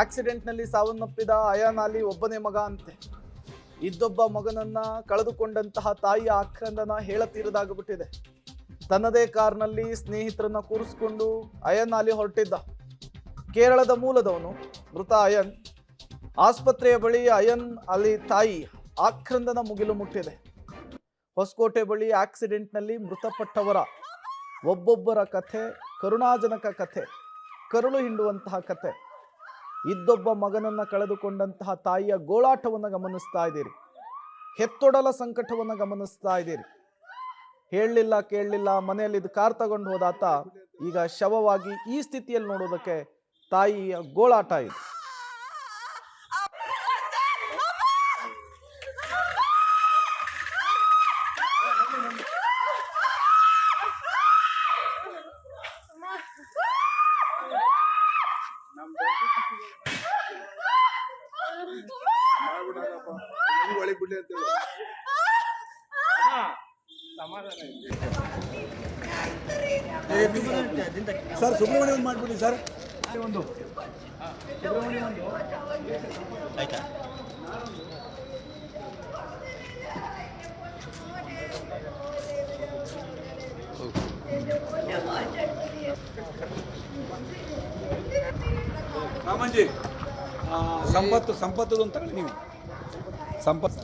ಆಕ್ಸಿಡೆಂಟ್ನಲ್ಲಿ ಸಾವನ್ನಪ್ಪಿದ ಅಯಾನ್ ಅಲಿ ಒಬ್ಬನೇ ಮಗ ಅಂತೆ. ಇದ್ದೊಬ್ಬ ಮಗನನ್ನ ಕಳೆದುಕೊಂಡಂತಹ ತಾಯಿಯ ಆಕ್ರಂದನ ಹೇಳತೀರದಾಗ್ಬಿಟ್ಟಿದೆ. ತನ್ನದೇ ಕಾರ್ನಲ್ಲಿ ಸ್ನೇಹಿತರನ್ನ ಕೂರಿಸಿಕೊಂಡು ಅಯಾನ್ ಅಲಿ ಹೊರಟಿದ್ದ. ಕೇರಳದ ಮೂಲದವನು ಮೃತ ಅಯಾನ್. ಆಸ್ಪತ್ರೆಯ ಬಳಿ ಅಯಾನ್ ಅಲಿ ತಾಯಿ ಆಕ್ರಂದನ ಮುಗಿಲು ಮುಟ್ಟಿದೆ. ಹೊಸಕೋಟೆ ಬಳಿ ಆಕ್ಸಿಡೆಂಟ್ನಲ್ಲಿ ಮೃತಪಟ್ಟವರ ಒಬ್ಬೊಬ್ಬರ ಕಥೆ ಕರುಣಾಜನಕ ಕಥೆ, ಕರುಳು ಹಿಂಡುವಂತಹ ಕಥೆ. ಇದ್ದೊಬ್ಬ ಮಗನನ್ನ ಕಳೆದುಕೊಂಡಂತಹ ತಾಯಿಯ ಗೋಳಾಟವನ್ನು ಗಮನಿಸ್ತಾ ಇದ್ದೀರಿ. ಹೆತ್ತೊಡಲ ಸಂಕಟವನ್ನು ಗಮನಿಸ್ತಾ ಇದ್ದೀರಿ. ಹೇಳಲಿಲ್ಲ ಕೇಳಲಿಲ್ಲ, ಮನೆಯಲ್ಲಿ ಇದು ಕಾರ್ ತಗೊಂಡು ಹೋದಾತ ಈಗ ಶವವಾಗಿ ಈ ಸ್ಥಿತಿಯಲ್ಲಿ ನೋಡೋದಕ್ಕೆ ತಾಯಿಯ ಗೋಳಾಟ ಇದೆ. ಸರ್ ಸುಬ್ರಹ್ಮಣ್ಯ ಒಂದು ಮಾಡ್ಬಿಡಿ ಸರ್. ಒಂದು ಆಯ್ತಾ? ರಾಮಂಜಿ ಸಂಪತ್ತು ಅಂತ ತಗೊಳ್ಳಿ ನೀವು. ಸಂಪತ್ತು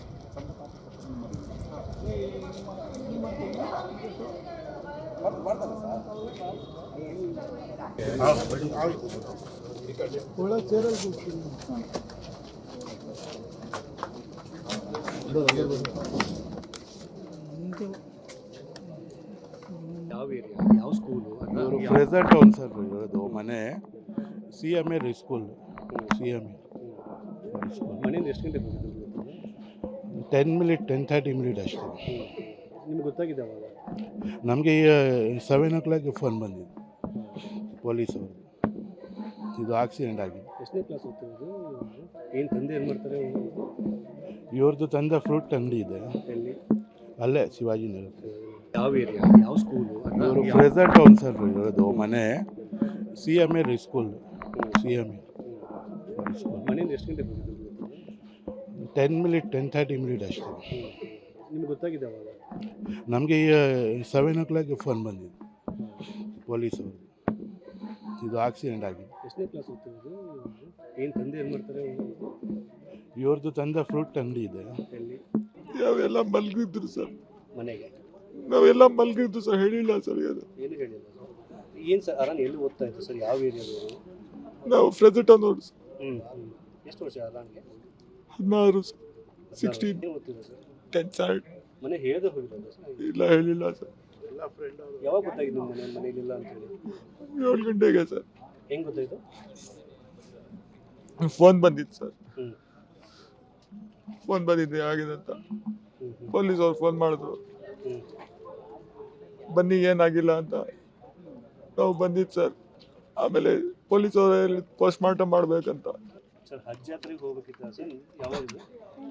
ಯಾವ ಸ್ಕೂಲು? ಪ್ರೆಸೆಂಟ್ ಟೌನ್ ಸರ್ ಇರೋದು ಮನೆ. CMA school. CMA school. ಮನೆಯಿಂದ ಎಷ್ಟು ಗಂಟೆ ಬಂದಿದ್ದು? 10-30 ಮಿನಿಟ್ ಅಷ್ಟೇ. ನಿಮ್ಗೆ ಗೊತ್ತಾಗಿದೆ ಅವಾಗ? ನಮಗೆ 7 o'clock ಫೋನ್ ಬಂದಿದ್ದು ಪೊಲೀಸವರು, ಇದು ಆಕ್ಸಿಡೆಂಟ್ ಆಗಿದೆ. ಎಷ್ಟನೇ ಕ್ಲಾಸ್ ಓದ್ತಿರೋದು? ಏನು ತಂದೆ ಏನು ಮಾಡ್ತಾರೆ? ಇವ್ರದ್ದು ತಂದೆ ಫ್ರೂಟ್ ಅಂಗಡಿ ಇದೆ. ಎಲ್ಲಿ? ಅಲ್ಲೇ ಶಿವಾಜಿನಗರ. ಯಾವ ಏರಿಯಾ? ಯಾವ ಸ್ಕೂಲು? ಇವರು ಪ್ರೆಸೆಂಟ್ ಟೌನ್ ಸರ್ ಇರೋದು ಮನೆ. CMA school. CMA school. ಮನೆಯಿಂದ ಎಷ್ಟು ಗಂಟೆ ಬಂದಿದ್ದು? 10-30 ಮಿನಿಟ್ ಅಷ್ಟೇ. ನಿಮ್ಗೆ ಗೊತ್ತಾಗಿದೆ ಅವಾಗ? ನಮಗೆ 7 o'clock ಫೋನ್ ಬಂದಿದ್ದು ಪೊಲೀಸವರು, ಇದು ಆಕ್ಸಿಡೆಂಟ್ ಆಗಿದೆ. ಎಷ್ಟನೇ ಕ್ಲಾಸ್ ಓದ್ತಿರೋದು? ಏನು ತಂದೆ ಏನು ಮಾಡ್ತಾರೆ? ಇವ್ರದ್ದು ತಂದೆ ಫ್ರೂಟ್ ಅಂಗಡಿ ಇದೆ. ಎಲ್ಲಿ? ನಾವೆಲ್ಲ ಮಲಗಿದ್ರು ಸರ್. ಮನೆಗೆ ನಾವೆಲ್ಲ ಮಲಗಿದ್ದು ಸರ್, ಹೇಳಿಲ್ಲ ಸರ್. ಅದು ಏನು ಹೇಳಿಲ್ಲ ಸರ್. ಏನು ಸರ್ ಅರಾನ್ ಎಲ್ಲಿ ಓದ್ತಾ ಇತ್ತು ಸರ್? ಯಾವ ಏರಿಯಾದವರು? ನಾವು ಪ್ರೆಸೆಂಟ್ ನೋಡಿ ಸರ್. ಎಷ್ಟು ವರ್ಷ ಅರಾನ್ಗೆ? 16 16 ಏನು ಓದ್ತಿದ್ರು ಸರ್? 10 ಸ್ಟ್ಯಾಂಡರ್ಡ್. ಮನೆ ಹೇಳಿದೆ ಹೋಗಿಲ್ಲ ಸರ್? ಇಲ್ಲ ಹೇಳಿಲ್ಲ ಸರ್. ಎಲ್ಲ ಫ್ರೆಂಡ್ ಅವರು. ಯಾವಾಗ ಗೊತ್ತಾಗಿದ್ದು ಮನೆಯಲ್ಲಿಲ್ಲ ಅಂತ ಹೇಳಿ? 7 ಗಂಟೆಗೆ ಸರ್. ಹೆಂಗೆ ಗೊತ್ತಾಯಿತು? ಫೋನ್ ಬಂದಿತ್ತು ಸರ್. ಫೋನ್ ಬಂದಿದ್ದೆ ಆಗಿದೆ ಅಂತ ಪೊಲೀಸ್ ಅವ್ರು ಫೋನ್ ಮಾಡಿದ್ರು. ಬನ್ನಿ ಏನಾಗಿಲ್ಲ ಅಂತ ನಾವು ಬಂದಿದ್ದು ಸರ್. ಆಮೇಲೆ ಪೊಲೀಸ್ ಅವರು ಪೋಸ್ಟ್ ಮಾರ್ಟಮ್ ಮಾಡ್ಬೇಕಂತ. ಸರ್ ಹಜ್ ಯಾತ್ರೆಗೆ ಹೋಗ್ಬೇಕಿತ್ತ ಸರ್? ಯಾವಾಗ?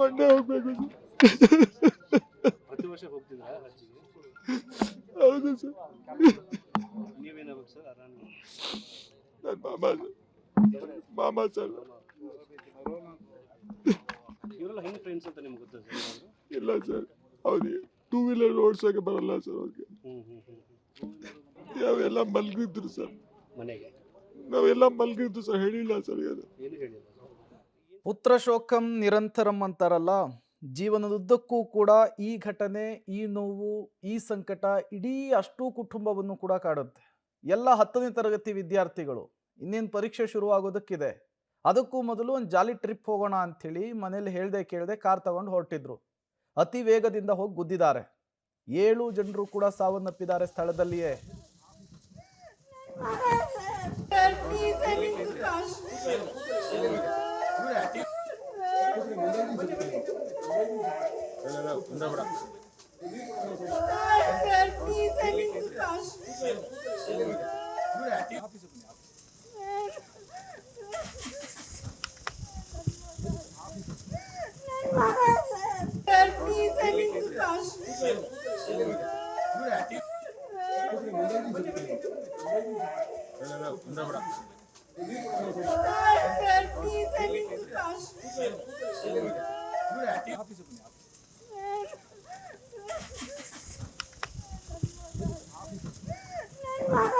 ಮಂಡೇ ಹೋಗ್ಬೇಕು ಸರ್. ಪ್ರತಿ ವರ್ಷ ಹೋಗ್ತಿದ್ರಾ ಹಜ್ಜಿಗೆ? ಹೌದು ಸರ್. ನೀವೇನಾಗಬೇಕು ಸರ್ ಅರಾನ್? ನನ್ನ ಮಾಮ ಸರ್. ಇವರೆಲ್ಲ ಹೆಂಗೆ ಫ್ರೆಂಡ್ಸ್ ಅಂತ ನಿಮ್ಗೆ ಗೊತ್ತಾ ಸರ್? ಇಲ್ಲ ಸರ್, ಹೌದು. 2 ವೀಲರ್ ಓಡಿಸೋಕೆ ಬರಲ್ಲ ಸರ್ ಅವ್ರಿಗೆ. ನಾವೆಲ್ಲ ಮಲಗಿದ್ರು ಸರ್. ಮನೆಗೆ ನಾವೆಲ್ಲ ಮಲಗಿದ್ದು ಸರ್, ಹೇಳಿಲ್ಲ ಸರ್. ಅದು ಏನು ಹೇಳಿಲ್ಲ. ಪುತ್ರ ಶೋಕಂ ನಿರಂತರಂ ಅಂತಾರಲ್ಲ, ಜೀವನದುದ್ದಕ್ಕೂ ಕೂಡ ಈ ಘಟನೆ, ಈ ನೋವು, ಈ ಸಂಕಟ ಇಡೀ ಅಷ್ಟೂ ಕುಟುಂಬವನ್ನು ಕೂಡ ಕಾಡುತ್ತೆ. ಎಲ್ಲ 10ನೇ ತರಗತಿ ವಿದ್ಯಾರ್ಥಿಗಳು, ಇನ್ನೇನು ಪರೀಕ್ಷೆ ಶುರುವಾಗೋದಕ್ಕಿದೆ. ಅದಕ್ಕೂ ಮೊದಲು ಒಂದು ಜಾಲಿ ಟ್ರಿಪ್ ಹೋಗೋಣ ಅಂಥೇಳಿ ಮನೇಲಿ ಹೇಳ್ದೆ ಕೇಳದೆ ಕಾರ್ ತಗೊಂಡು ಹೊರಟಿದ್ರು. ಅತಿ ವೇಗದಿಂದ ಹೋಗಿ ಗುದ್ದಿದ್ದಾರೆ. 7 ಜನರು ಕೂಡ ಸಾವನ್ನಪ್ಪಿದ್ದಾರೆ ಸ್ಥಳದಲ್ಲಿಯೇ. ಮಗ